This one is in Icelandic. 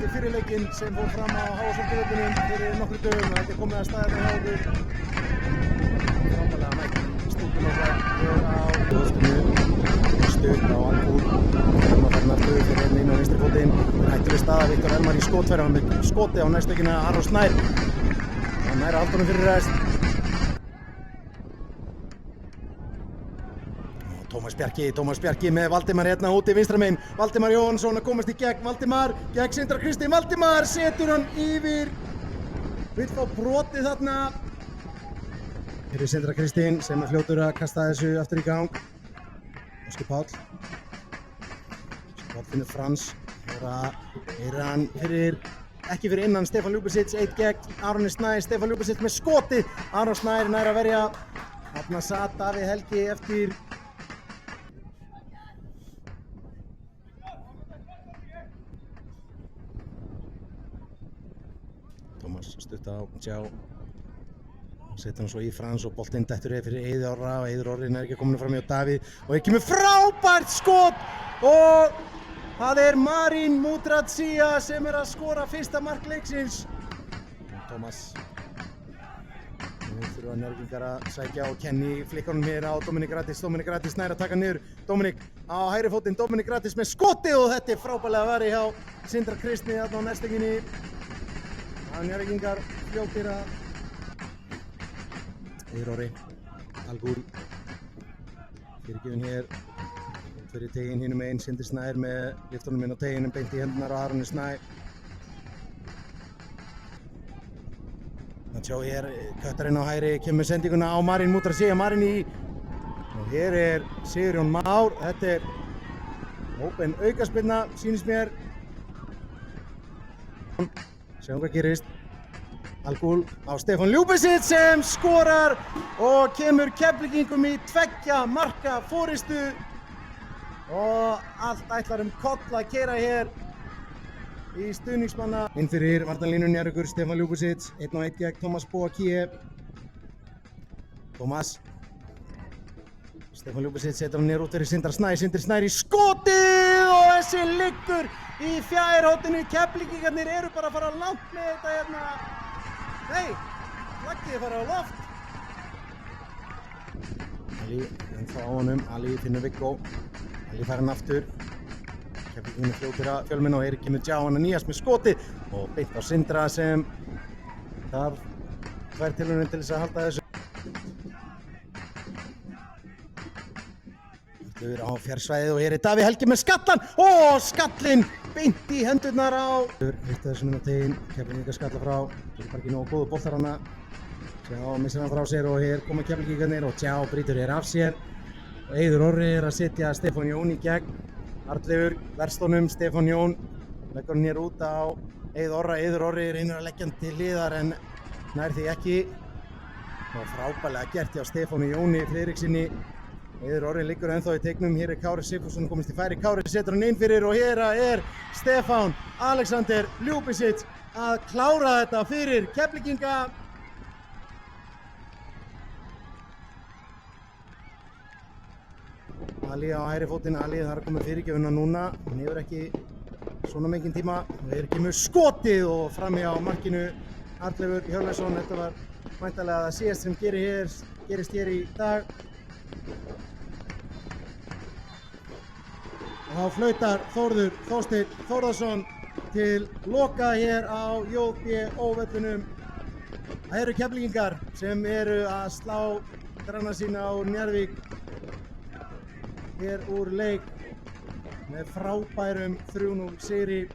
eftir fyrir leikinn sem fór fram á Háasorguvöllunum fyrir nokkru dögum. Þetta komið að staðinu hjá okkur. Frábærlega mætt í stúkun okkar hér á Jóðstunu. Stutt á Albúr. Farnar stöðu fyrir inn á vinstri fótinn. Hættuleg staða, Viktor Elmar í skotfæri. Hann með skoti á næstökina Aron Snær. Hann nær Aldonum fyrir rest. Tómas Bjarki með Valdimar hérna úti vinstra megin. Valdimar Jóhannsson að komast í gegn. Valdimar gegn Sindra Kristín. Valdimar setur hann yfir. Vill fá brotið þarna. Hér er Sindra Kristín sem er fljótur að kasta þessu aftur í gang. Óskar Páll. Óskar Páll finnur Frans. Er hann ekki fyrir innan Stefán Ljúbisic. 1 gegn Aroni Snær. Stefán Ljúbisic með skotið. Aron Snær nær að verja. Þarna sat Davíð Helgi eftir. Tómas stutt á Tjá. Setur hann svo í Frans og boltinn dettur fyrir Eiður Orra og Eiður Orri er ekki komin fram hjá Davíð og ekki með frábært skot og það er Marín Mudracia sem er að skora fyrsta mark leiksins. Tómas. Nú þurfa Njörgingar að sækja og Kenny flikkar honum hér á Dominik Gratis. Dominik Gratis nær að taka niður. Dominik á hægri fótinn. Dominik Gratis með skotið og þetta er frábærlega varið hjá Sindra Kristni þarna á næstinginni. Njörgingar fljótir að Eiður Orri, Algul, fyrirgefinn hér, fyrir teginn hinum einn, Sindri Snær með lyftunum inn á teginnum, beint í hendunar á Aroni Snær. Sjá hér, köttarinn á hægri, kemur sendinguna á Marín Mudracia, Marín í, og hér er Sigurjón Már, þetta er óbein aukaspyrna, sýnist mér. Sjáum hvað gerist. Algul á Stefán Ljúbisic sem skorar og kemur Keflvíkingum í 2 marka forystu og allt ætlar koll að keyra hér í stuðningsmanna. Inn fyrir varnarlínu Njarðvíkur Stefán Ljúbisic, 1-1 gegn Tómas Boakíe. Tómas. Stefán Ljúbisic setur hann niður út fyrir Sindra Snær. Sindri Snær í skotið og þessi liggur í fjærhóttinu. Keflvíkingarnir eru bara að fara langt með þetta hérna. Nei, flaggið er farið á loft. Ali ennþá á honum, Ali finnur Viggo. Ali fær hann aftur. Keflvíkingarnir fljótir að fjölmenn og Eirík kemur Tjá hann að nýjast með skotið og beint á Sindra sem þarf þværtilraunin til þess að halda þessu. Þetta er á fjarsvæðið og hér er Davíð Helgi með skallan og skallinn beint í hendurnar á Vitt þessum inn á teginn, Keflvíkingar skalla frá. Það er bara ekki nógu góðu boltar hana. Tjá missir hann frá sér og hér koma Keflvíkingarnir og Tjá brýtur hér af sér. Og Eiður Orri er að setja Stefán Jón í gegn. Arnleifur verst honum, Stefán Jón leggur hann hér út á Eiður Orra. Eiður Orri reynir að leggja hann til hliðar en nær því ekki. Það var frábærlega gert hjá Stefáni Jóni Friðriksinni. Eiður Orri liggur ennþá í teignum, hér er Kári Sigfússon komist í færi, Kári setur hann inn fyrir og hér er Stefán Alexander Ljúbisic að klára þetta fyrir Keflvíkinga. Ali á hægri fótinn, Ali þarf að koma fyrirgefuna núna, hann hefur ekki svona mikinn tíma. Það er ekki með skotið og frammi á markinu Arnleifur Hjörleifsson. Þetta var væntanlega það síðast sem gerist hér í dag. Og þá flautar Þórður Þorsteinn Þórðarsson til loka hér á JBO-vellinum. Það eru Keflvíkingar sem eru að slá granna sína á Njarðvík hér úr leik með frábærum 3-0 sigri.